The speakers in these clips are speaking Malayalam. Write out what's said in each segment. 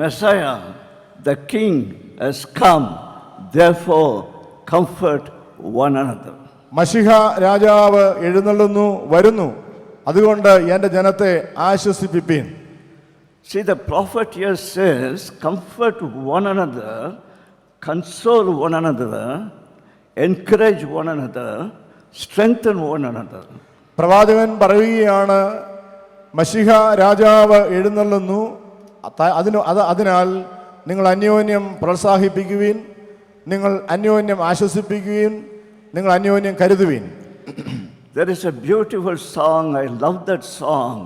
Messiah, the King, has come. Therefore, comfort one another. മശിഹ രാജാവ് എഴുന്നള്ളുന്നു, വരുന്നു. അതുകൊണ്ട് എൻ്റെ ജനത്തെ ആശ്വസിപ്പിപ്പീൻ. See, the prophet here says, comfort one another, console one another, encourage one another, strengthen one another. പ്രവാചകൻ പറയുകയാണ്, മശിഹ രാജാവ് എഴുന്നള്ളുന്നു, അതിനാൽ നിങ്ങൾ അന്യോന്യം പ്രോത്സാഹിപ്പിക്കുവീൻ, നിങ്ങൾ അന്യോന്യം ആശ്വസിപ്പിക്കുവീൻ, നിങ്ങൾ അന്യോന്യം കരുതുവീൻ. There is a beautiful song. I love that song.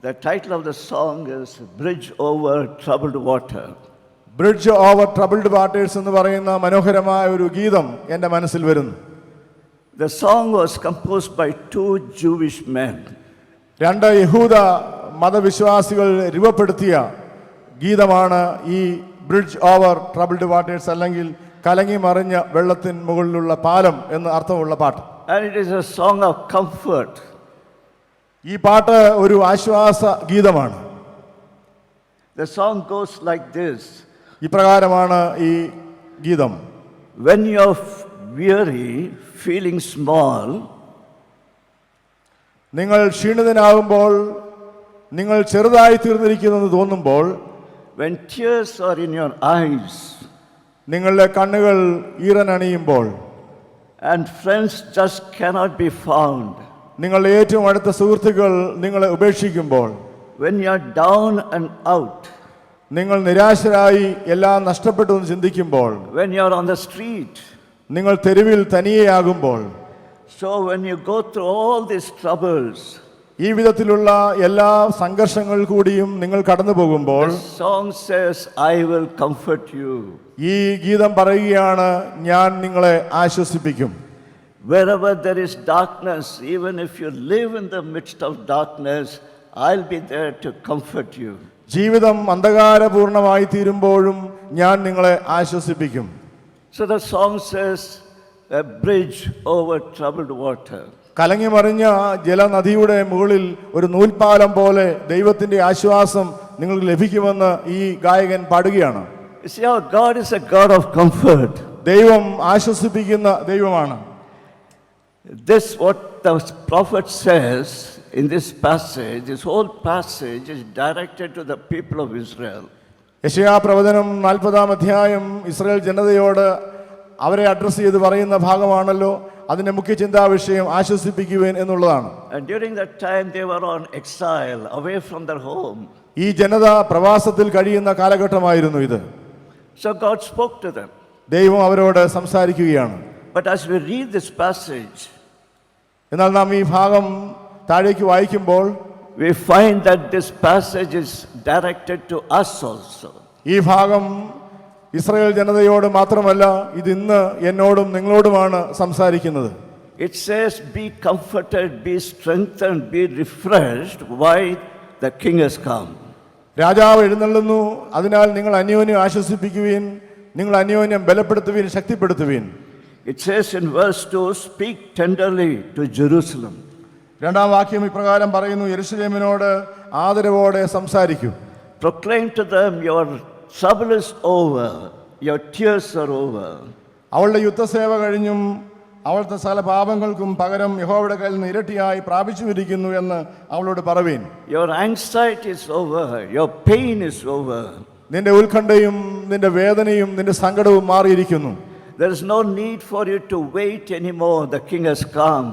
The title of the song is Bridge Over Troubled Water. Bridge over troubled waters എന്ന് പറയുന്ന മനോഹരമായ ഒരു ഗീതം എൻ്റെ മനസ്സിൽ വരുന്നു. The song was composed by two Jewish men. രണ്ട് യഹൂദ മതവിശ്വാസികൾ രൂപപ്പെടുത്തിയ ഗീതമാണ് ഈ ബ്രിഡ്ജ് ഓവർ ട്രബിൾഡ് വാട്ടേഴ്സ്, അല്ലെങ്കിൽ കലങ്ങി മറിഞ്ഞ വെള്ളത്തിൻ മുകളിലുള്ള പാലം എന്ന് അർത്ഥമുള്ള പാട്ട്. And it is a song of comfort. ഈ പാട്ട് ഒരു ആശ്വാസ ഗീതമാണ്. The song goes like this. ഇപ്രകാരമാണ് ഈ ഗീതം. When you're weary, feeling small, നിങ്ങൾ ക്ഷീണിതനാകുമ്പോൾ, നിങ്ങൾ ചെറുതായി തീർന്നിരിക്കുന്നെന്ന് തോന്നുമ്പോൾ, when tears are in your eyes, നിങ്ങളുടെ കണ്ണുകൾ ഈറനണിയുമ്പോൾ, and friends just cannot be found, നിങ്ങളുടെ ഏറ്റവും അടുത്ത സുഹൃത്തുക്കൾ നിങ്ങളെ ഉപേക്ഷിക്കുമ്പോൾ, when you're down and out, നിങ്ങൾ നിരാശരായി എല്ലാം നഷ്ടപ്പെട്ടു എന്ന് ചിന്തിക്കുമ്പോൾ, when you're on the street, നിങ്ങൾ തെരുവിൽ തനിയെയാകുമ്പോൾ, so when you go through all these troubles, ഈ വിധത്തിലുള്ള എല്ലാ സംഘർഷങ്ങൾ കൂടിയും നിങ്ങൾ കടന്നു പോകുമ്പോൾ, the song says, I will comfort you. ഈ ഗീതം പറയുകയാണ്, ഞാൻ നിങ്ങളെ ആശ്വസിപ്പിക്കും. Wherever there is darkness, even if you live in the midst of darkness, I'll be there to comfort you. ജീവിതം അന്ധകാരപൂർണമായി തീരുമ്പോഴും ഞാൻ നിങ്ങളെ ആശ്വസിപ്പിക്കും. So the song says, a bridge over troubled water. കലങ്ങി മറിഞ്ഞ ജലനദിയുടെ മുകളിൽ ഒരു നൂൽപ്പാലം പോലെ ദൈവത്തിന്റെ ആശ്വാസം നിങ്ങൾക്ക് ലഭിക്കുമെന്ന് ഈ ഗായകൻ പാടുകയാണ്. You see how God is a God of comfort. ദൈവം ആശ്വസിപ്പിക്കുന്ന ദൈവമാണ്. This what the prophet says in this passage. This whole passage is directed to the people of Israel. യെശയ്യാ പ്രവചനം 40-ാം അധ്യായം ഇസ്രായേൽ ജനതയോട് അവരെ അഡ്രസ് ചെയ്ത് പറയുന്ന ഭാഗമാണല്ലോ. അതിന്റെ മുഖ്യ ചിന്താ വിഷയം ആശ്വസിപ്പിക്കുവാൻ എന്നുള്ളതാണ്. And during that time they were on exile, away from their home. ഈ ജനത പ്രവാസത്തിൽ കഴിയുന്ന കാലഘട്ടമായിരുന്നു ഇത്. So God spoke to them. ദൈവം അവരോട് സംസാരിക്കുകയാണ്. But as we read this passage, എന്നാൽ നാം ഈ ഭാഗം താഴേക്ക് വായിക്കുമ്പോൾ, we find that this passage is directed to us also. ഈ ഭാഗം ഇസ്രായേൽ ജനതയോട് മാത്രമല്ല, ഇത് ഇന്ന് എന്നോടും നിങ്ങളോടുമാണ് സംസാരിക്കുന്നത്. It says, be comforted, be strengthened, be refreshed. Why? The king has come. രാജാവ് എഴുന്നള്ളുന്നു, അതിനാൽ നിങ്ങൾ അന്യോന്യം ആശ്വസിപ്പിക്കുവീൻ, നിങ്ങൾ അന്യോന്യം ബലപ്പെടുത്തുവീൻ, ശക്തിപ്പെടുത്തുവീൻ. It says in verse 2, speak tenderly to Jerusalem. രണ്ടാം വാക്യം ഇപ്രകാരം പറയുന്നു, യെരൂശലേമിനോട് ആദരവോടെ സംസാരിക്കൂ. Proclaim to them, your trouble is over, your tears are over. അവളുടെ യുദ്ധസേവ കഴിഞ്ഞും അവളുടെ സകല പാപങ്ങൾക്കും പകരം യഹോവയുടെ കയ്യിൽ നിന്ന് ഇരട്ടിയായി പ്രാപിച്ചുമിരിക്കുന്നു എന്ന് അവളോട് പറവീൻ. Your anxiety is over, your pain is over. നിന്റെ ഉത്കണ്ഠയും നിന്റെ വേദനയും നിന്റെ സങ്കടവും മാറിയിരിക്കുന്നു. There is no need for you to wait anymore. The king has come.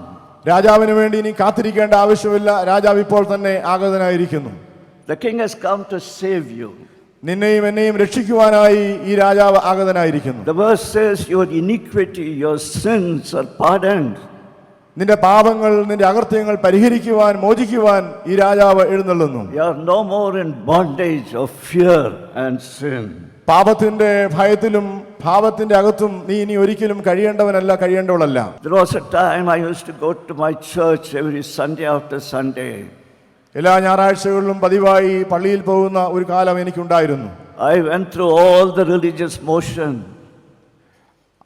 രാജാവിന് വേണ്ടി ഇനി കാത്തിരിക്കേണ്ട ആവശ്യമില്ല. രാജാവ് ഇപ്പോൾ തന്നെ ആഗതനായിരിക്കുന്നു. The king has come to save you. നിന്നെയും എന്നെയും രക്ഷിക്കുവാനായി ഈ രാജാവ് ആഗതനായിരിക്കുന്നു. The verse says, your iniquity, your sins are pardoned. നിന്റെ പാപങ്ങൾ, നിന്റെ അകൃത്യങ്ങൾ പരിഹരിക്കുവാൻ, മോചിക്കുവാൻ ഈ രാജാവ് എഴുന്നള്ളുന്നു. You are no more in bondage of fear and sin. പാപത്തിന്റെ ഭയത്തിലും പാപത്തിന്റെ അകത്തും നീ ഇനി ഒരിക്കലും കഴിയേണ്ടവനല്ല, കഴിയേണ്ടവളല്ല. There was a time I used to go to my church every Sunday after Sunday. എല്ലാ ഞായറാഴ്ചകളിലും പതിവായി പള്ളിയിൽ പോകുന്ന ഒരു കാലം എനിക്കുണ്ടായിരുന്നു. I went through all the religious motion.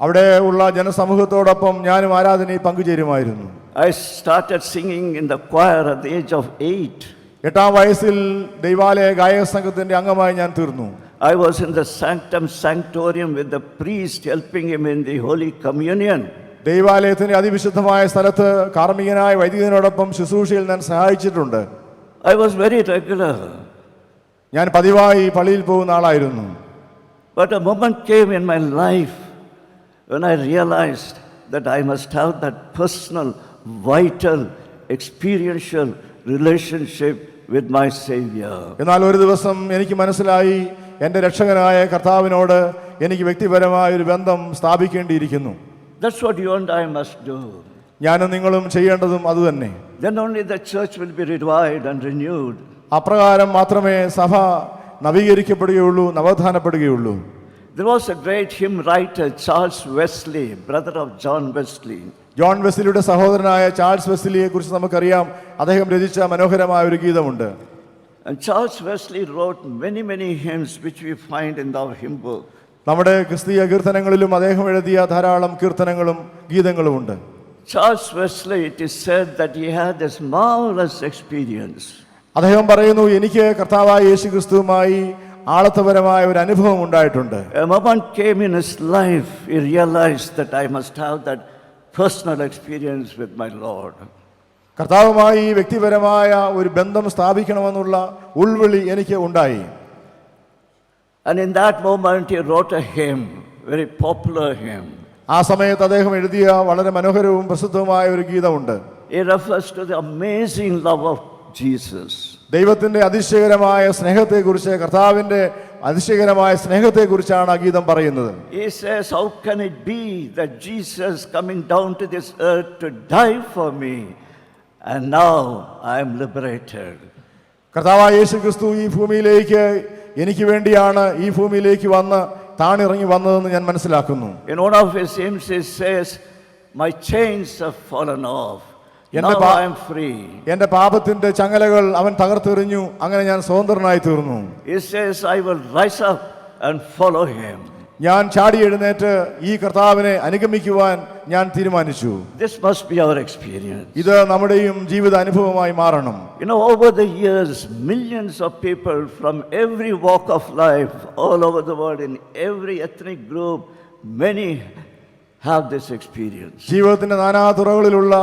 അവിടെ ഉള്ള ജനസമൂഹത്തോടൊപ്പം ഞാനും ആരാധനയിൽ പങ്കുചേരുമായിരുന്നു. I started singing in the choir at the age of 8. 8-ാം വയസ്സിൽ ദൈവാലയ ഗായക സംഘത്തിന്റെ അംഗമായി ഞാൻ തീർന്നു. I was in the sanctum sanctorium with the priest helping him in the Holy Communion. ദൈവാലയത്തിന്റെ അതിവിശുദ്ധമായ സ്ഥലത്ത് കാർമ്മികനായ വൈദികനോടൊപ്പം ശുശ്രൂഷയിൽ ഞാൻ സഹായിച്ചിട്ടുണ്ട്. I was very regular. ഞാൻ പതിവായി പള്ളിയിൽ പോകുന്ന ആളായിരുന്നു. But a moment came in my life when I realized that I must have that personal, vital, experiential relationship with my Savior. എന്നാൽ ഒരു ദിവസം എനിക്ക് മനസ്സിലായി എൻ്റെ രക്ഷകനായ കർത്താവിനോട് എനിക്ക് വ്യക്തിപരമായ ഒരു ബന്ധം സ്ഥാപിക്കേണ്ടിയിരിക്കുന്നു. That's what you and I must do. ഞാനും നിങ്ങളും ചെയ്യേണ്ടതും അതുതന്നെ. Then only the church will be revived and renewed. അപ്രകാരം മാത്രമേ സഭ നവീകരിക്കപ്പെടുകയുള്ളൂ, നവോത്ഥാനപ്പെടുകയുള്ളൂ. There was a great hymn writer, Charles Wesley, brother of John Wesley. John വെസ്ലിയുടെ സഹോദരനായ ചാൾസ് വെസ്ലിയെ കുറിച്ച് നമുക്കറിയാം. അദ്ദേഹം രചിച്ച മനോഹരമായ ഒരു ഗീതമുണ്ട്. And Charles Wesley wrote many hymns which we find in our hymn book. നമ്മുടെ ക്രിസ്തീയ കീർത്തനങ്ങളിലും അദ്ദേഹം എഴുതിയ ധാരാളം കീർത്തനങ്ങളും ഗീതങ്ങളുമുണ്ട്. Charles Wesley, it is said that he had this marvelous experience. അദ്ദേഹം പറയുന്നു, എനിക്ക് കർത്താവായ യേശു ക്രിസ്തുവുമായി ആളത്തപരമായ ഒരു അനുഭവം ഉണ്ടായിട്ടുണ്ട്. A moment came in his life, he realized that I must have that personal experience with my Lord. കർത്താവുമായി വ്യക്തിപരമായ ഒരു ബന്ധം സ്ഥാപിക്കണമെന്നുള്ള ഉൾവിളി എനിക്ക് ഉണ്ടായി. And in that moment he wrote a hymn, very popular hymn. ആ സമയത്ത് അദ്ദേഹം എഴുതിയ വളരെ മനോഹരവും പ്രസിദ്ധവുമായ ഒരു ഗീതമുണ്ട്. It refers to the amazing love of Jesus. ദൈവത്തിന്റെ അതിശയകരമായ സ്നേഹത്തെക്കുറിച്ച്, കർത്താവിന്റെ അതിശയകരമായ സ്നേഹത്തെക്കുറിച്ചാണ് ആ ഗീതം പറയുന്നത്. He says, how can it be that Jesus coming down to this earth to die for me, and now I am liberated. കർത്താവായ യേശു ക്രിസ്തു ഈ ഭൂമിയിലേക്ക് എനിക്ക് വേണ്ടിയാണ് ഈ ഭൂമിയിലേക്ക് വന്ന് താണിറങ്ങി വന്നതെന്ന് ഞാൻ മനസ്സിലാക്കുന്നു. In one of his hymns he says, my chains have fallen off. Now I am free. എന്റെ പാപത്തിന്റെ ചങ്ങലകൾ അവൻ തകർത്തെറിഞ്ഞു, അങ്ങനെ ഞാൻ സ്വതന്ത്രനായി തീർന്നു. He says, I will rise up and follow him. ഞാൻ ചാടി എഴുന്നേറ്റ് ഈ കർത്താവിനെ അനുഗമിക്കുവാൻ ഞാൻ തീരുമാനിച്ചു. This must be our experience. ഇത് നമ്മുടെയും ജീവിത അനുഭവമായി മാറണം. You know, over the years, millions of people from every walk of life, all over the world, in every ethnic group, many have this experience. ജീവിതത്തിന്റെ നാനാ തുറകളിലുള്ള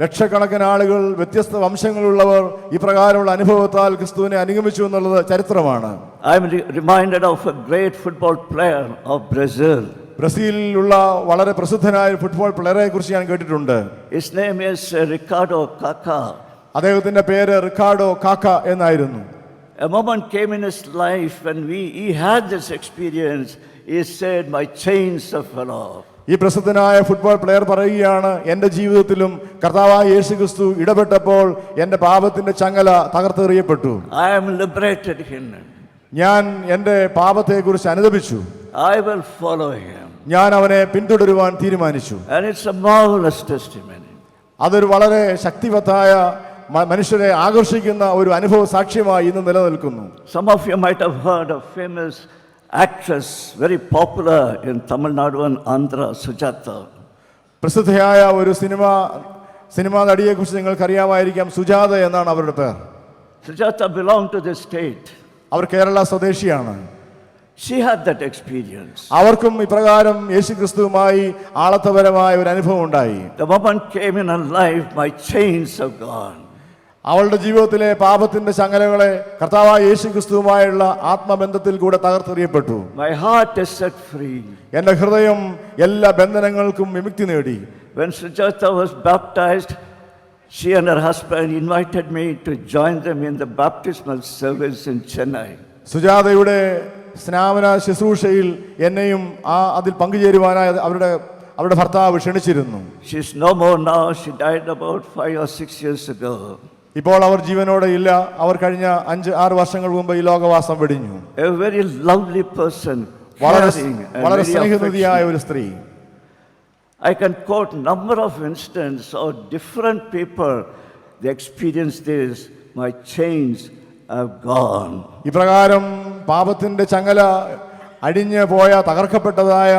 ലക്ഷക്കണക്കിന് ആളുകൾ, വ്യത്യസ്ത വംശങ്ങളുള്ളവർ ഇപ്രകാരമുള്ള അനുഭവത്താൽ ക്രിസ്തുവിനെ അനുഗമിച്ചു എന്നുള്ളത് ചരിത്രമാണ്. I am reminded of a great football player of Brazil. ബ്രസീലിലുള്ള വളരെ പ്രസിദ്ധനായ ഒരു ഫുട്ബോൾ പ്ലെയറെ കുറിച്ച് ഞാൻ കേട്ടിട്ടുണ്ട്. His name is Ricardo Kaká. അദ്ദേഹത്തിന്റെ പേര് റിക്കാർഡോ കാക്ക എന്നായിരുന്നു. A moment came in his life when he had this experience. He said, my chains have fell off. ഈ പ്രസിദ്ധനായ ഫുട്ബോൾ പ്ലെയർ പറയുകയാണ്, എൻ്റെ ജീവിതത്തിലും കർത്താവായ യേശു ക്രിസ്തു ഇടപെട്ടപ്പോൾ എൻ്റെ പാപത്തിന്റെ ചങ്ങല തകർത്തെറിയപ്പെട്ടു. I am liberated him. ഞാൻ എൻ്റെ പാപത്തെക്കുറിച്ച് അനുതപിച്ചു. I will follow him. ഞാൻ അവനെ പിന്തുടരുവാൻ തീരുമാനിച്ചു. And it's a marvelous testimony. അതൊരു വളരെ ശക്തിവത്തായ മനുഷ്യരെ ആകർഷിക്കുന്ന ഒരു അനുഭവ സാക്ഷ്യമായി ഇന്ന് നിലനിൽക്കുന്നു. Some of you might have heard of famous actress, very popular in Tamil Nadu and Andhra, Sujata. പ്രസിദ്ധയായ ഒരു സിനിമാ നടിയെക്കുറിച്ച് നിങ്ങൾക്കറിയാമായിരിക്കാം. സുജാത എന്നാണ് അവരുടെ പേർ. Sujata belonged to the state. അവർ കേരള സ്വദേശിയാണ്. She had that experience. അവർക്കും ഇപ്രകാരം യേശു ക്രിസ്തുവുമായി ആളത്തപരമായ ഒരു അനുഭവം ഉണ്ടായി. The moment came in her life, my chains have gone. അവളുടെ ജീവിതത്തിലെ പാപത്തിന്റെ ചങ്ങലകളെ കർത്താവായ യേശു ക്രിസ്തുവുമായുള്ള ആത്മബന്ധത്തിൽ കൂടെ തകർത്തെറിയപ്പെട്ടു. My heart is set free. എന്റെ ഹൃദയം എല്ലാ ബന്ധനങ്ങൾക്കും വിമുക്തി നേടി. When Sujata was baptized, she and her husband invited me to join them in the baptismal service in Chennai. സുജാതയുടെ സ്നാപന ശുശ്രൂഷയിൽ എന്നെയും അതിൽ പങ്കുചേരുവാനായി അവരുടെ ഭർത്താവ് ക്ഷണിച്ചിരുന്നു. She is no more now. She died about 5 or 6 years ago. ഇപ്പോൾ അവർ ജീവനോടെ ഇല്ല. അവർ കഴിഞ്ഞ 5-6 വർഷങ്ങൾ മുമ്പ് ഈ ലോകവാസം വെടിഞ്ഞു. A very lovely person, വളരെ സ്നേഹനിധിയായ ഒരു സ്ത്രീ. I can quote number of instances of different people. They experienced this. My chains have gone. ഇപ്രകാരം പാപത്തിന്റെ ചങ്ങല അടിഞ്ഞു പോയ, തകർക്കപ്പെട്ടതായ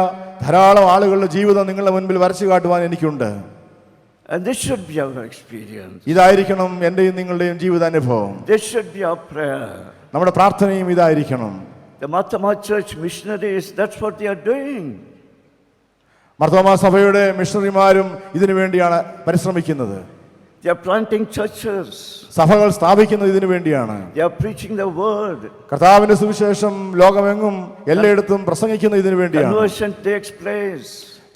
ധാരാളം ആളുകളുടെ ജീവിതം നിങ്ങളുടെ മുൻപിൽ വരച്ചു കാട്ടുവാൻ എനിക്കുണ്ട്. And this should be our experience. ഇതായിരിക്കണം എന്റെയും നിങ്ങളുടെയും ജീവിതാനുഭവം. This should be our prayer. നമ്മുടെ പ്രാർത്ഥനയും ഇതായിരിക്കണം. The Marthoma Church missionaries, that's what they are doing. Mar Thoma സഭയുടെ മിഷണറിമാരും ഇതിനു വേണ്ടിയാണ് പരിശ്രമിക്കുന്നത്. They are planting churches. സഭകൾ സ്ഥാപിക്കുന്നത് ഇതിനു വേണ്ടിയാണ്. They are preaching the word. കർത്താവിന്റെ സുവിശേഷം ലോകമെങ്ങും എല്ലായിടത്തും പ്രസംഗിക്കുന്നത് ഇതിനു വേണ്ടിയാണ്. Conversion takes place.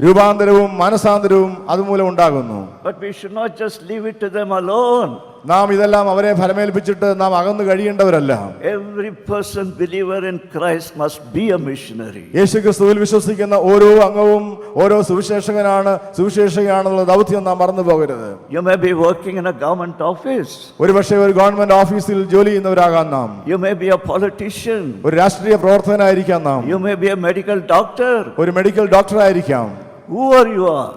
രൂപാന്തരവും മാനസാന്തരവും അതുമൂലം ഉണ്ടാകുന്നു. But we should not just leave it to them alone. നാം ഇതെല്ലാം അവരെ ഫലമേൽപ്പിച്ചിട്ട് നാം അകന്നു കഴിയേണ്ടവരല്ല. Every person believer in Christ must be a missionary. യേശുക്രിസ്തുവിൽ വിശ്വസിക്കുന്ന ഓരോ അംഗവും ഓരോ സുവിശേഷകയാണെന്നുള്ള ദൗത്യം നാം മറന്നു പോകരുത്. You may be working in a government office. ഒരുപക്ഷെ ഒരു ഗവൺമെന്റ് ഓഫീസിൽ ജോലി ചെയ്യുന്നവരാകാം നാം. You may be a politician. ഒരു രാഷ്ട്രീയ പ്രവർത്തകനായിരിക്കാം നാം. You may be a medical doctor. ഒരു മെഡിക്കൽ ഡോക്ടറായിരിക്കാം. Whoever you are,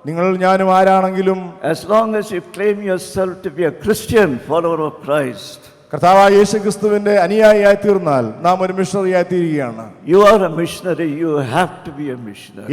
നിങ്ങൾ ഞാനും ആരാണെങ്കിലും as long as you claim yourself to be a Christian follower of Christ, കർത്താവായ യേശുക്രിസ്തുവിന്റെ അനുയായിയായി തീർന്നാൽ നാം ഒരു മിഷണറിയായി തീരുകയാണ്. you are a missionary. You have to be a missionary.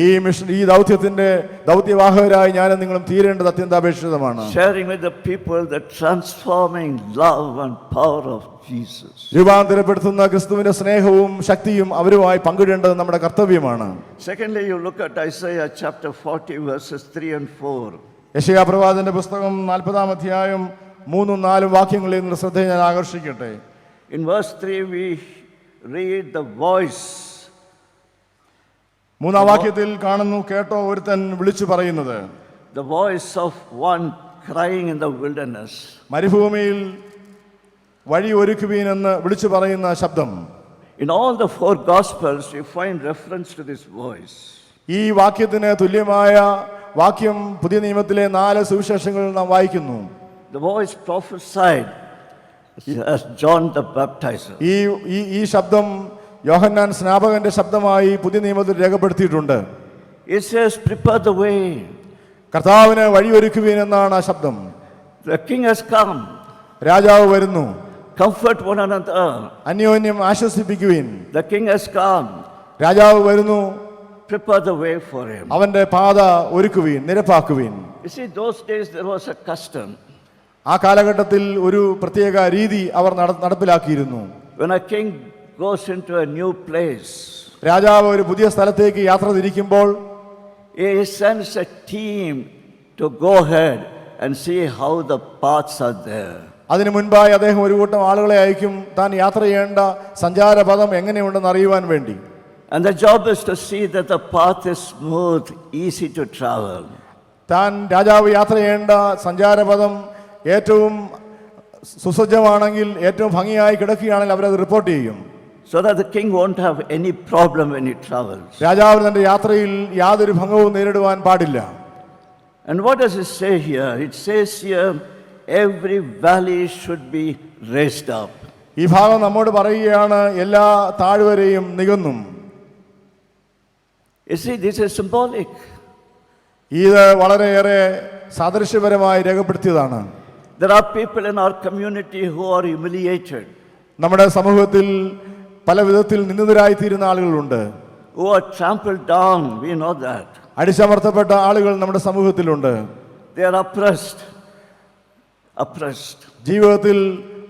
ഈ ദൗത്യത്തിന്റെ ദൗത്യവാഹകരായി ഞാനും നിങ്ങളും തീരേണ്ടത് അത്യന്താപേക്ഷിതമാണ്. Sharing with the people the transforming love and power of Jesus. രൂപാന്തരപ്പെടുത്തുന്ന ക്രിസ്തുവിന്റെ സ്നേഹവും ശക്തിയും അവരുമായി പങ്കിടേണ്ടത് നമ്മുടെ കർത്തവ്യമാണ്. Secondly, you look at Isaiah chapter 40 verses 3 and 4. യെശയ്യാ പ്രവാചകന്റെ പുസ്തകം 40-ാം അധ്യായം 3-4 വാക്യങ്ങളിൽ നിന്ന് ശ്രദ്ധ ഞാൻ ആകർഷിക്കട്ടെ. In verse 3 we read the voice. 3-ാം വാക്യത്തിൽ കാണുന്നു, കേട്ടോ ഒരുത്തൻ വിളിച്ചു പറയുന്നത്. The voice of one crying in the wilderness. മരുഭൂമിയിൽ വഴി ഒരുക്കുവീൻ എന്ന് വിളിച്ചു പറയുന്ന ശബ്ദം. In all the 4 gospels you find reference to this voice. ഈ വാക്യത്തിന് തുല്യമായ വാക്യം പുതിയ നിയമത്തിലെ 4 സുവിശേഷങ്ങളിൽ നാം വായിക്കുന്നു. The voice prophesied as John the Baptizer. ഈ ശബ്ദം യോഹന്നാൻ സ്നാപകന്റെ ശബ്ദമായി പുതിയ നിയമത്തിൽ രേഖപ്പെടുത്തിയിട്ടുണ്ട്. It says, prepare the way. കർത്താവിന് വഴിയൊരുക്കുവീൻ എന്നാണ് ആ ശബ്ദം. The king has come. രാജാവ് വരുന്നു. Comfort one another. അന്യോന്യം ആശ്വസിപ്പിക്കുവിൻ. The king has come. രാജാവ് വരുന്നു. Prepare the way for him. അവന്റെ പാത ഒരുക്കുവീൻ, നിരപ്പാക്കുവീൻ. You see, those days there was a custom. ആ കാലഘട്ടത്തിൽ ഒരു പ്രത്യേക രീതി അവർ നടപ്പിലാക്കിയിരുന്നു. When a king goes into a new place, രാജാവ് ഒരു പുതിയ സ്ഥലത്തേക്ക് യാത്ര തിരിക്കുമ്പോൾ he sends a team to go ahead and see how the paths are there. അതിനു മുൻപായി അദ്ദേഹം ഒരു കൂട്ടം ആളുകളെ അയക്കും, താൻ യാത്ര ചെയ്യേണ്ട സഞ്ചാരപഥം എങ്ങനെയുണ്ടെന്ന് അറിയുവാൻ വേണ്ടി. And the job is to see that the path is smooth, easy to travel. താൻ രാജാവ് യാത്ര ചെയ്യേണ്ട സഞ്ചാരപഥം ഏറ്റവും സുസജ്ജമാണെങ്കിൽ, ഏറ്റവും ഭംഗിയായി കിടക്കുകയാണെങ്കിൽ അവരത് റിപ്പോർട്ട് ചെയ്യും. So that the king won't have any problem when he travels. രാജാവ് തന്റെ യാത്രയിൽ യാതൊരു ഭംഗവും നേരിടുവാൻ പാടില്ല. And what does it say here? It says here, every valley should be raised up. ഈ ഭാഗം നമ്മോട് പറയുകയാണ്, എല്ലാ താഴ്വരയും നികന്നും. You see, this is symbolic. ഇത് വളരെയേറെ സാദൃശ്യപരമായി രേഖപ്പെടുത്തിയതാണ്. There are people in our community who are humiliated, നമ്മുടെ സമൂഹത്തിൽ പല വിധത്തിൽ നിന്ദിതരായിത്തീരുന്ന ആളുകളുണ്ട്. who are trampled down. We know that. അടിച്ചമർത്തപ്പെട്ട ആളുകൾ നമ്മുടെ സമൂഹത്തിലുണ്ട്. They are oppressed. ജീവിതത്തിൽ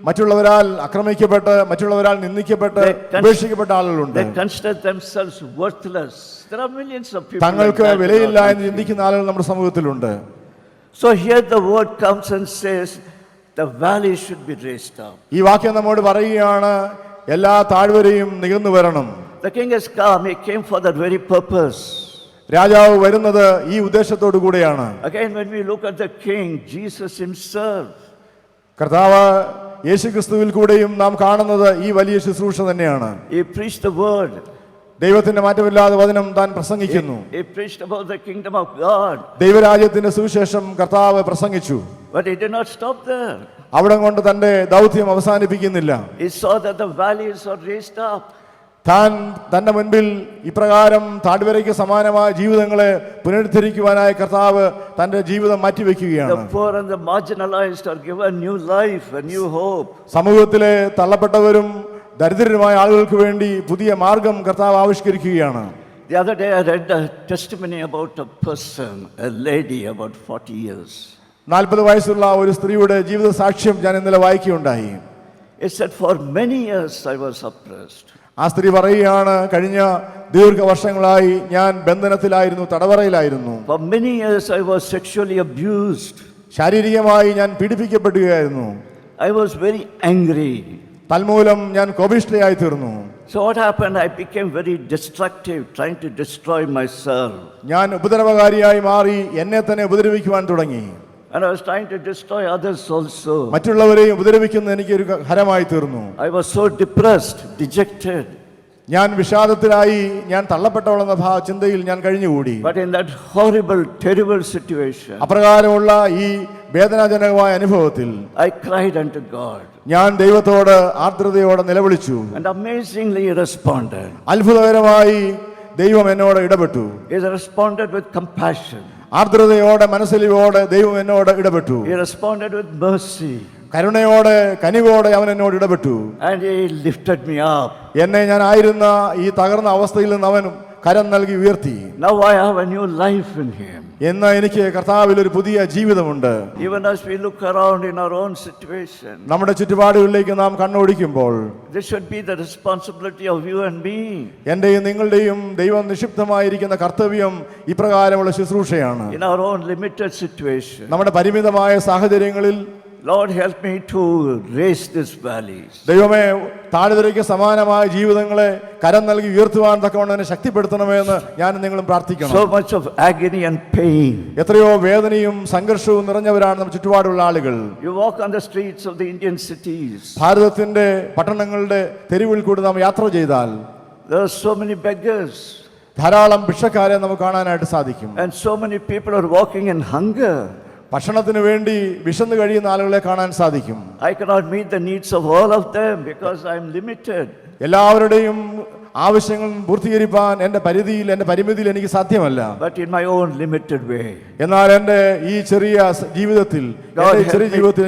മറ്റുള്ളവരാൽ ആക്രമിക്കപ്പെട്ട്, മറ്റുള്ളവരാൽ നിന്ദിക്കപ്പെട്ട്, ഉപേക്ഷിക്കപ്പെട്ട ആളുകളുണ്ട്. They consider themselves worthless. There are millions of people. തങ്ങൾക്ക് വിലയില്ല എന്ന് ചിന്തിക്കുന്ന ആളുകൾ നമ്മുടെ സമൂഹത്തിലുണ്ട്. So here the word comes and says the valley should be raised up. ഈ വാക്യം നമ്മോട് പറയുകയാണ്, എല്ലാ താഴ്വരയും നികന്നു വരണം. The king has come. He came for that very purpose. രാജാവ് വരുന്നത് ഈ ഉദ്ദേശത്തോടു കൂടെയാണ്. Again, when we look at the king, Jesus himself, കർത്താവ് യേശുക്രിസ്തുവിൽ കൂടെയും നാം കാണുന്നത് ഈ വലിയ ശുശ്രൂഷ തന്നെയാണ്. he preached the word. ദൈവത്തിന്റെ മാറ്റമില്ലാതെ വചനം താൻ പ്രസംഗിക്കുന്നു. He preached about the kingdom of God. ദൈവരാജ്യത്തിന്റെ സുവിശേഷം കർത്താവ് പ്രസംഗിച്ചു. But he did not stop there. അവിടെ കൊണ്ട് തന്റെ ദൗത്യം അവസാനിപ്പിക്കുന്നില്ല. He saw that the valleys are raised up. താൻ തന്റെ മുൻപിൽ ഇപ്രകാരം താഴ്വരയ്ക്ക് സമാനമായ ജീവിതങ്ങളെ പുനരുദ്ധരിക്കുവാനായി കർത്താവ് തന്റെ ജീവിതം മാറ്റിവെക്കുകയാണ്. The poor and the marginalized are given new life, a new hope. സമൂഹത്തിലെ തള്ളപ്പെട്ടവരും ദരിദ്രരുമായ ആളുകൾക്ക് വേണ്ടി പുതിയ മാർഗം കർത്താവ് ആവിഷ്കരിക്കുകയാണ്. The other day I read a testimony about a person, a lady about 40 years. 40 വയസ്സുള്ള ഒരു സ്ത്രീയുടെ ജീവിത സാക്ഷ്യം ഞാൻ ഇന്നലെ വായിക്കുകയുണ്ടായി. It said, for many years I was oppressed. ആ സ്ത്രീ പറയുകയാണ്, കഴിഞ്ഞ ദീർഘവർഷങ്ങളായി ഞാൻ ബന്ധനത്തിലായിരുന്നു, തടവറയിലായിരുന്നു. For many years I was sexually abused. ശാരീരികമായി ഞാൻ പീഡിപ്പിക്കപ്പെടുകയായിരുന്നു. I was very angry. തന്മൂലം ഞാൻ കോപിഷ്ഠയായി തീർന്നു. So what happened? I became very destructive, trying to destroy myself. ഞാൻ ഉപദ്രവകാരിയായി മാറി, എന്നെ തന്നെ ഉപദ്രവിക്കുവാൻ തുടങ്ങി. And I was trying to destroy others also. മറ്റുള്ളവരെയും ഉപദ്രവിക്കുന്നത് എനിക്കൊരു ഹരമായി തീർന്നു. I was so depressed, dejected. ഞാൻ വിഷാദത്തിലായി, ഞാൻ തള്ളപ്പെട്ടവളെന്ന ചിന്തയിൽ ഞാൻ കഴിഞ്ഞുകൂടി. But in that horrible, terrible situation, അപ്രകാരമുള്ള ഈ വേദനാജനകമായ അനുഭവത്തിൽ I cried unto God. ഞാൻ ദൈവത്തോട് ആർദ്രതയോടെ നിലവിളിച്ചു. And amazingly he responded. അത്ഭുതകരമായി ദൈവം എന്നോട് ഇടപെട്ടു. He responded with compassion. ആർദ്രതയോടെ, മനസ്സലിവോടെ ദൈവം എന്നോട് ഇടപെട്ടു. He responded with mercy. കരുണയോടെ, കനിവോടെ അവൻ എന്നോട് ഇടപെട്ടു. And he lifted me up. എന്നെ ഞാൻ ആയിരുന്ന ഈ തകർന്ന അവസ്ഥയിൽ നിന്ന് അവൻ കരം നൽകി ഉയർത്തി. Now I have a new life in him. എന്ന് എനിക്ക് കർത്താവിൽ ഒരു പുതിയ ജീവിതമുണ്ട്. Even as we look around in our own situation, നമ്മുടെ ചുറ്റുപാടുകളിലേക്ക് നാം കണ്ണോടിക്കുമ്പോൾ, this should be the responsibility of you and me. എന്റെയും നിങ്ങളുടെയും ദൈവം നിക്ഷിപ്തമായിരിക്കുന്ന കർത്തവ്യം ഇപ്രകാരമുള്ള ശുശ്രൂഷയാണ്. In our own limited situation, നമ്മുടെ പരിമിതമായ സാഹചര്യങ്ങളിൽ Lord, help me to raise these valleys. ദൈവമേ, താഴ്വരയ്ക്ക് സമാനമായ ജീവിതങ്ങളെ കരം നൽകി ഉയർത്തുവാൻ തക്കവണ്ണം എന്നെ ശക്തിപ്പെടുത്തണമെന്ന് ഞാൻ നിങ്ങളും പ്രാർത്ഥിക്കണം. So much of agony and pain. എത്രയോ വേദനയും സംഘർഷവും നിറഞ്ഞവരാണ് നമ്മുടെ ചുറ്റുപാടുള്ള ആളുകൾ. You walk on the streets of the Indian cities. ഭാരതത്തിന്റെ പട്ടണങ്ങളുടെ തെരുവിൽ കൂടി നാം യാത്ര ചെയ്താൽ There are so many beggars. ധാരാളം ഭിക്ഷക്കാരെ നമുക്ക് കാണാനായിട്ട് സാധിക്കും. And so many people are walking in hunger. ഭക്ഷണത്തിന് വേണ്ടി വിശന്നു കഴിയുന്ന ആളുകളെ കാണാൻ സാധിക്കും. I cannot meet the needs of all of them because I am limited. എല്ലാവരുടെയും ആവശ്യങ്ങൾ പൂർത്തീകരിക്കാൻ എൻ്റെ പരിമിതിയിൽ എനിക്ക് സാധ്യമല്ല. But in my own limited way. എന്നാൽ എൻ്റെ ഈ ചെറിയ ജീവിതത്തിൽ,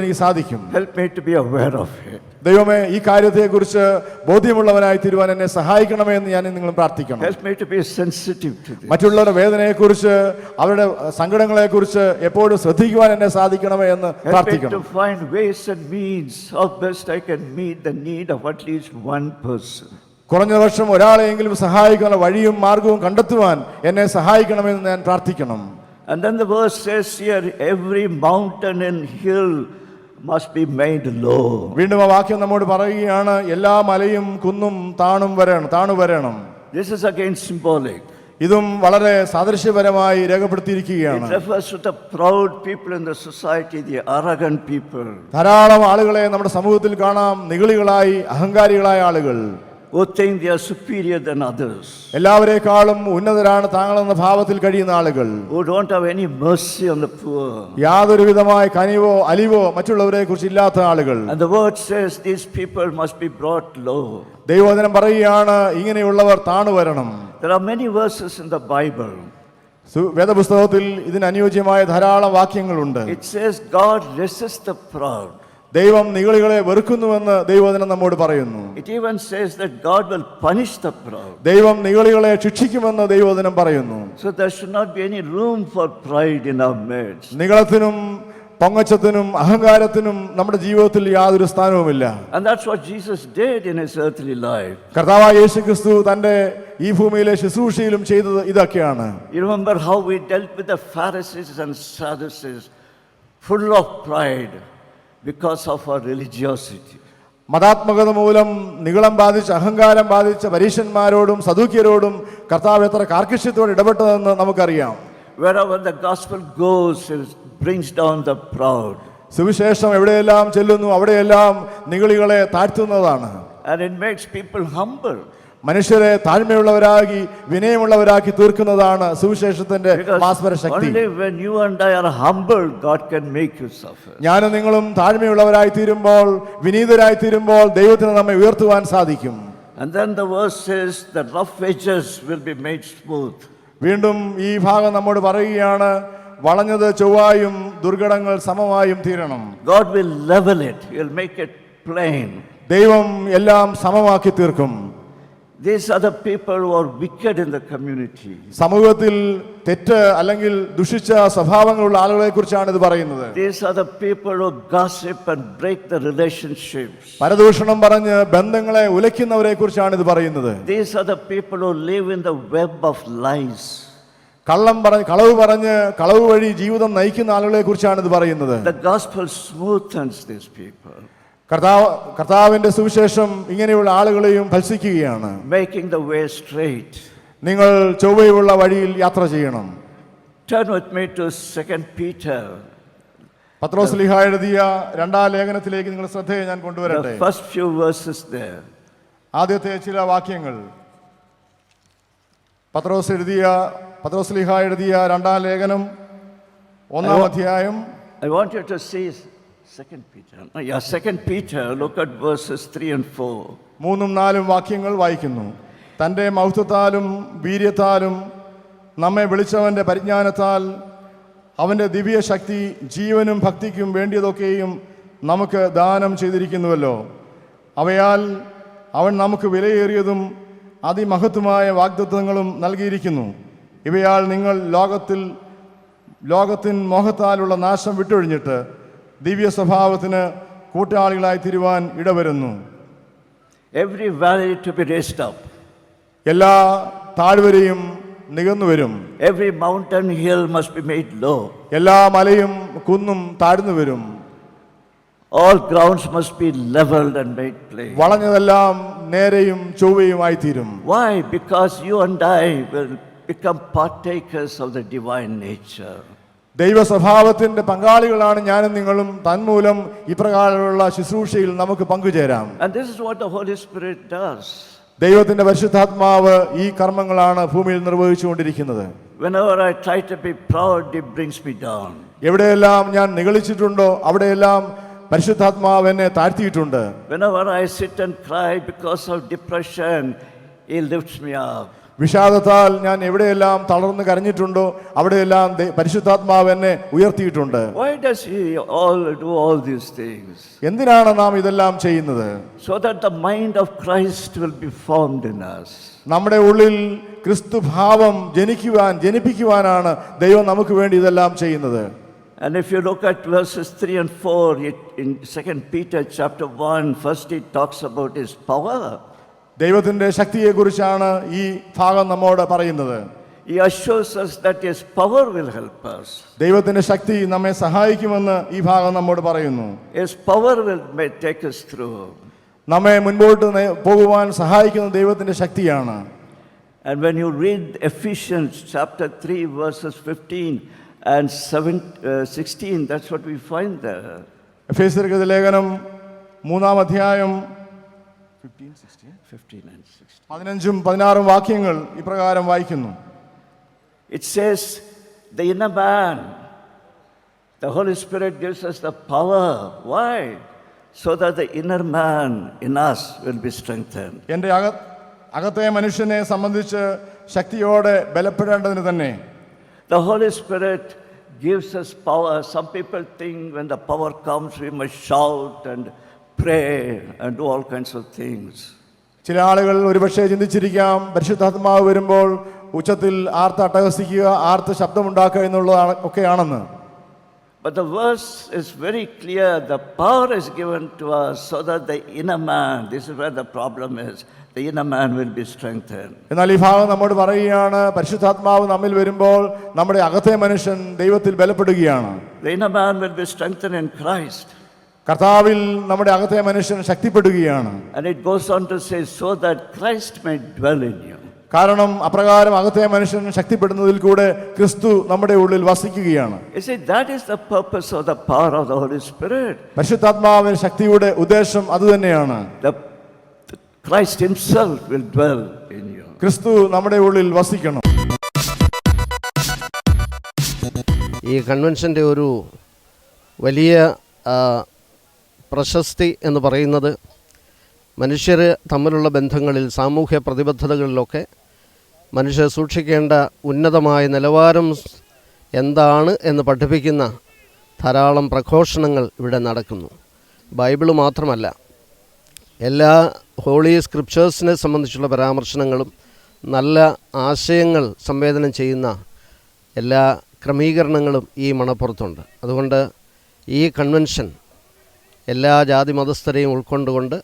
എനിക്ക് സാധിക്കും. Help me to be aware of it. ദൈവമേ, ഈ കാര്യത്തെക്കുറിച്ച് ബോധ്യമുള്ളവനായി തീരുവാൻ എന്നെ സഹായിക്കണമേ എന്ന് ഞാൻ നിങ്ങൾ പ്രാർത്ഥിക്കണം. Help me to be sensitive to this. മറ്റുള്ളവരുടെ വേദനയെക്കുറിച്ച്, അവരുടെ സങ്കടങ്ങളെക്കുറിച്ച് എപ്പോഴും ശ്രദ്ധിക്കുവാൻ എന്നെ സാധിക്കണമേ എന്ന് പ്രാർത്ഥിക്കണം. Help me to find ways and means how best I can meet the need of at least one person. കുറഞ്ഞ പക്ഷം ഒരാളെയെങ്കിലും സഹായിക്കാനുള്ള വഴിയും മാർഗവും കണ്ടെത്തുവാൻ എന്നെ സഹായിക്കണമെന്ന് ഞാൻ പ്രാർത്ഥിക്കണം. And then the verse says here, every mountain and hill must be made low. വീണ്ടും ആ വാക്യം നമ്മോട് പറയുകയാണ്, എല്ലാ മലയും കുന്നും താണു വരണം. This is again symbolic. ഇതും വളരെ സാദൃശ്യപരമായി രേഖപ്പെടുത്തിയിരിക്കുകയാണ്. It refers to the proud people in the society, the arrogant people. ധാരാളം ആളുകളെ നമ്മുടെ സമൂഹത്തിൽ കാണാം, നിഗളികളായി, അഹങ്കാരികളായ ആളുകൾ, who think they are superior than others. എല്ലാവരെക്കാളും ഉന്നതരാണ് താങ്കളെന്ന ഭാവത്തിൽ കഴിയുന്ന ആളുകൾ, who don't have any mercy on the poor. യാതൊരു വിധമായ കനിവോ അലിവോ മറ്റുള്ളവരെ കുറിച്ച് ഇല്ലാത്ത ആളുകൾ. And the word says these people must be brought low. ദൈവവചനം പറയുകയാണ്, ഇങ്ങനെയുള്ളവർ താണു വരണം. There are many verses in the Bible. വേദപുസ്തകത്തിൽ ഇതിന് അനുയോജ്യമായ ധാരാളം വാക്യങ്ങളുണ്ട്. It says God resists the proud. ദൈവം നിഗളികളെ വെറുക്കുന്നുവെന്ന് ദൈവവചനം നമ്മോട് പറയുന്നു. It even says that God will punish the proud. ദൈവം നിഗളികളെ ശിക്ഷിക്കുമെന്ന് ദൈവവചനം പറയുന്നു. So there should not be any room for pride in our midst. നിഗളത്തിനും പൊങ്ങച്ചത്തിനും അഹങ്കാരത്തിനും നമ്മുടെ ജീവിതത്തിൽ യാതൊരു സ്ഥാനവുമില്ല. And that's what Jesus did in his earthly life. കർത്താവായ യേശുക്രിസ്തു തന്റെ ഈ ഭൂമിയിലെ ശുശ്രൂഷയിലും ചെയ്തത് ഇതൊക്കെയാണ്. You remember how we dealt with the Pharisees and Sadducees, full of pride because of our religiosity. മതാത്മകത മൂലം നിഗളം ബാധിച്ച, അഹങ്കാരം ബാധിച്ച പരീശന്മാരോടും സദൂക്യരോടും കർത്താവ് എത്ര കാർക്കശ്യത്തോടെ ഇടപെട്ടതെന്ന് നമുക്കറിയാം. Wherever the gospel goes, it brings down the proud. സുവിശേഷം എവിടെയെല്ലാം ചെല്ലുന്നു അവിടെയെല്ലാം നിഗളികളെ താഴ്ത്തുന്നതാണ്. And it makes people humble. മനുഷ്യരെ താഴ്മയുള്ളവരാക്കി വിനയമുള്ളവരാക്കി തീർക്കുന്നതാണ് സുവിശേഷത്തിന്റെ മാസ്മര ശക്തി. Only when you and I are humble, God can make you suffer. ഞാനും നിങ്ങളും താഴ്മയുള്ളവരായി തീരുമ്പോൾ, വിനീതരായി തീരുമ്പോൾ ദൈവത്തിന് നമ്മെ ഉയർത്തുവാൻ സാധിക്കും. And then the verse says the rough edges will be made smooth. വീണ്ടും ഈ ഭാഗം നമ്മോട് പറയുകയാണ്, വളഞ്ഞത് ചൊവ്വായും ദുർഘടങ്ങൾ സമമായും തീരണം. God will level it. He will make it plain. ദൈവം എല്ലാം സമമാക്കി തീർക്കും. These are the people who are wicked in the community. സമൂഹത്തിൽ തെറ്റ് അല്ലെങ്കിൽ ദുഷിച്ച സ്വഭാവങ്ങളുള്ള ആളുകളെ കുറിച്ചാണ് ഇത് പറയുന്നത്. These are the people who gossip and break the relationships. പരദൂഷണം പറഞ്ഞ് ബന്ധങ്ങളെ ഉലയ്ക്കുന്നവരെ കുറിച്ചാണ് ഇത് പറയുന്നത്. These are the people who live in the web of lies. കളവ് പറഞ്ഞ് കളവ് വഴി ജീവിതം നയിക്കുന്ന ആളുകളെ കുറിച്ചാണ് ഇത് പറയുന്നത്. The gospel smoothens these people. കർത്താവിന്റെ സുവിശേഷം ഇങ്ങനെയുള്ള ആളുകളെയും ഭത്സിക്കുകയാണ്. Making the way straight. നിങ്ങൾ ചൊവ്വയുള്ള വഴിയിൽ യാത്ര ചെയ്യണം. Turn with me to 2 Peter. പത്രോസ്ലീഹ എഴുതിയ രണ്ടാം ലേഖനത്തിലേക്ക് നിങ്ങൾ ശ്രദ്ധയെ ഞാൻ കൊണ്ടുവരട്ടെ. The first few verses there. ആദ്യത്തെ ചില വാക്യങ്ങൾ പത്രോസ്ലീഹ എഴുതിയ രണ്ടാം ലേഖനം 1-ാം അധ്യായം. I want you to see 2 Peter. Yeah, 2 Peter, look at verses 3 and 4. 3-4 വാക്യങ്ങൾ വായിക്കുന്നു. തൻ്റെ മഹത്വത്താലും വീര്യത്താലും നമ്മെ വിളിച്ചവൻ്റെ പരിജ്ഞാനത്താൽ അവൻ്റെ ദിവ്യ ശക്തി ജീവനും ഭക്തിക്കും വേണ്ടിയതൊക്കെയും നമുക്ക് ദാനം ചെയ്തിരിക്കുന്നുവല്ലോ. അവയാൽ അവൻ നമുക്ക് വിലയേറിയതും അതിമഹത്വമായ വാഗ്ദത്തങ്ങളും നൽകിയിരിക്കുന്നു. ഇവയാൽ നിങ്ങൾ ലോകത്തിൻ മോഹത്താലുള്ള നാശം വിട്ടൊഴിഞ്ഞിട്ട് ദിവ്യ സ്വഭാവത്തിന് കൂട്ടാളികളായി തീരുവാൻ ഇടവരുന്നു. Every valley to be raised up. എല്ലാ താഴ്വരയും നികന്നു വരും. Every mountain hill must be made low. എല്ലാ മലയും കുന്നും താഴ്ന്നു വരും. All grounds must be leveled and made plain. വളഞ്ഞതെല്ലാം നേരെയും ചൊവ്വയുമായി തീരും. Why? Because you and I will become partakers of the divine nature. ദൈവ സ്വഭാവത്തിന്റെ പങ്കാളികളാണ് ഞാനും നിങ്ങളും. തന്മൂലം ഇപ്രകാരമുള്ള ശുശ്രൂഷയിൽ നമുക്ക് പങ്കുചേരാം. And this is what the Holy Spirit does. ദൈവത്തിന്റെ പരിശുദ്ധാത്മാവ് ഈ കർമ്മങ്ങളാണ് ഭൂമിയിൽ നിർവഹിച്ചുകൊണ്ടിരിക്കുന്നത്. Whenever I try to be proud, it brings me down. എവിടെയെല്ലാം ഞാൻ നിഗളിച്ചിട്ടുണ്ടോ അവിടെയെല്ലാം പരിശുദ്ധാത്മാവ് എന്നെ താഴ്ത്തിയിട്ടുണ്ട്. Whenever I sit and cry because of depression, He lifts me up. വിഷാദത്താൽ ഞാൻ എവിടെയെല്ലാം തളർന്ന് കരഞ്ഞിട്ടുണ്ടോ അവിടെയെല്ലാം പരിശുദ്ധാത്മാവ് എന്നെ ഉയർത്തിയിട്ടുണ്ട്. Why does He do all these things? എന്തിനാണ് നാം ഇതെല്ലാം ചെയ്യുന്നത്? So that the mind of Christ will be formed in us. നമ്മുടെ ഉള്ളിൽ ക്രിസ്തു ഭാവം ജനിപ്പിക്കുവാനാണ് ദൈവം നമുക്ക് വേണ്ടി ഇതെല്ലാം ചെയ്യുന്നത്. And if you look at verses 3 and 4 in 2 Peter chapter 1, first he talks about His power. ദൈവത്തിന്റെ ശക്തിയെക്കുറിച്ചാണ് ഈ ഭാഗം നമ്മോട് പറയുന്നത്. He assures us that His power will help us. ദൈവത്തിന്റെ ശക്തി നമ്മെ സഹായിക്കുമെന്ന് ഈ ഭാഗം നമ്മോട് പറയുന്നു. His power may take us through. നമ്മെ മുൻപോട്ട് പോകുവാൻ സഹായിക്കുന്ന ദൈവത്തിന്റെ ശക്തിയാണ്. And when you read Ephesians chapter 3 verses 15 and 16, that's what we find there. എഫേസ്യർക്ക് ലേഖനം 3-ാം അധ്യായം 15-16 വാക്യങ്ങൾ ഇപ്രകാരം വായിക്കുന്നു. It says the inner man, the Holy Spirit gives us the power. Why? So that the inner man in us will be strengthened. എൻ്റെ അകത്തെ മനുഷ്യനെ സംബന്ധിച്ച് ശക്തിയോടെ ബലപ്പെടേണ്ടതിന് തന്നെ. The Holy Spirit gives us power. Some people think when the power comes we must shout and pray and do all kinds of things. ചില ആളുകൾ ഒരുപക്ഷെ ചിന്തിച്ചിരിക്കാം പരിശുദ്ധാത്മാവ് വരുമ്പോൾ ഉച്ചത്തിൽ ആർത്ത് അട്ടഹസിക്കുക, ആർത്ത് ശബ്ദമുണ്ടാക്കുക എന്നുള്ളതാണ് ഒക്കെയാണെന്ന്. But the verse is very clear. The power is given to us so that the inner man, this is where the problem is, the inner man will be strengthened. എന്നാൽ ഈ ഭാഗം നമ്മോട് പറയുകയാണ് പരിശുദ്ധാത്മാവ് നമ്മിൽ വരുമ്പോൾ നമ്മുടെ അകത്തെ മനുഷ്യൻ ദൈവത്തിൽ ബലപ്പെടുകയാണ്. The inner man will be strengthened in Christ. കർത്താവിൽ നമ്മുടെ അകത്തെ മനുഷ്യൻ ശക്തിപ്പെടുകയാണ്. And it goes on to say so that Christ may dwell in you. കാരണം അപ്രകാരം അകത്തെ മനുഷ്യൻ ശക്തിപ്പെടുന്നതിൽ കൂടെ ക്രിസ്തു നമ്മുടെ ഉള്ളിൽ വസിക്കുകയാണ്. You see, that is the purpose of the power of the Holy Spirit. പരിശുദ്ധാത്മാവിന്റെ ശക്തിയുടെ ഉദ്ദേശം അതുതന്നെയാണ്. Christ Himself will dwell in you. ക്രിസ്തു നമ്മുടെ ഉള്ളിൽ വസിക്കണം. ഈ കൺവെൻഷൻ്റെ ഒരു വലിയ പ്രശസ്തി എന്ന് പറയുന്നത് മനുഷ്യർ തമ്മിലുള്ള ബന്ധങ്ങളിൽ, സാമൂഹ്യ പ്രതിബദ്ധതകളിലൊക്കെ മനുഷ്യർ സൂക്ഷിക്കേണ്ട ഉന്നതമായ നിലവാരം എന്താണ് എന്ന് പഠിപ്പിക്കുന്ന ധാരാളം പ്രഘോഷണങ്ങൾ ഇവിടെ നടക്കുന്നു. ബൈബിള് മാത്രമല്ല, എല്ലാ ഹോളി സ്ക്രിപ്ചേഴ്സിനെ സംബന്ധിച്ചുള്ള പരാമർശനങ്ങളും നല്ല ആശയങ്ങൾ സംവേദനം ചെയ്യുന്ന എല്ലാ ക്രമീകരണങ്ങളും ഈ മണപ്പുറത്തുണ്ട്. അതുകൊണ്ട് ഈ കൺവെൻഷൻ എല്ലാ ജാതി മതസ്ഥരെയും ഉൾക്കൊണ്ടുകൊണ്ട്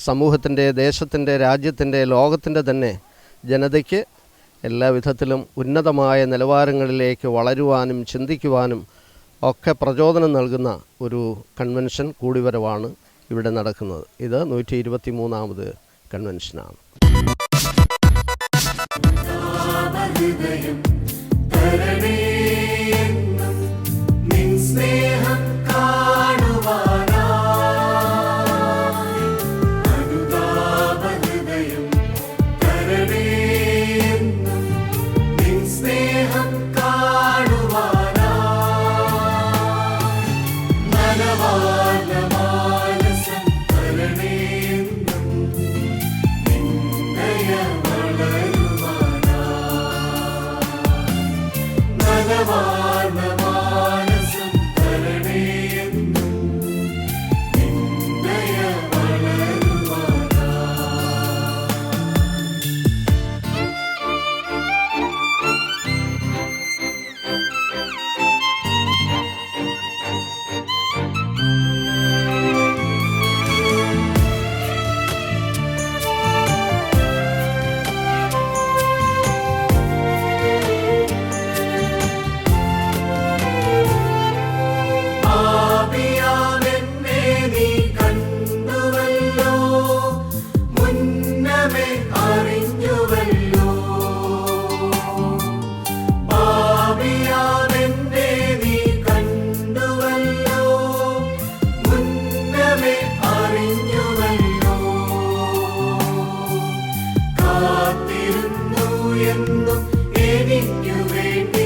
സമൂഹത്തിൻ്റെ, ദേശത്തിൻ്റെ, രാജ്യത്തിൻ്റെ, ലോകത്തിൻ്റെ തന്നെ ജനതയ്ക്ക് എല്ലാ വിധത്തിലും ഉന്നതമായ നിലവാരങ്ങളിലേക്ക് വളരുവാനും ചിന്തിക്കുവാനും ഒക്കെ പ്രചോദനം നൽകുന്ന ഒരു കൺവെൻഷൻ കൂടിവരവാണ് ഇവിടെ നടക്കുന്നത്. ഇത് 123ാമത് കൺവെൻഷനാണ്. എന്നും എനിക്കു വേണ്ടി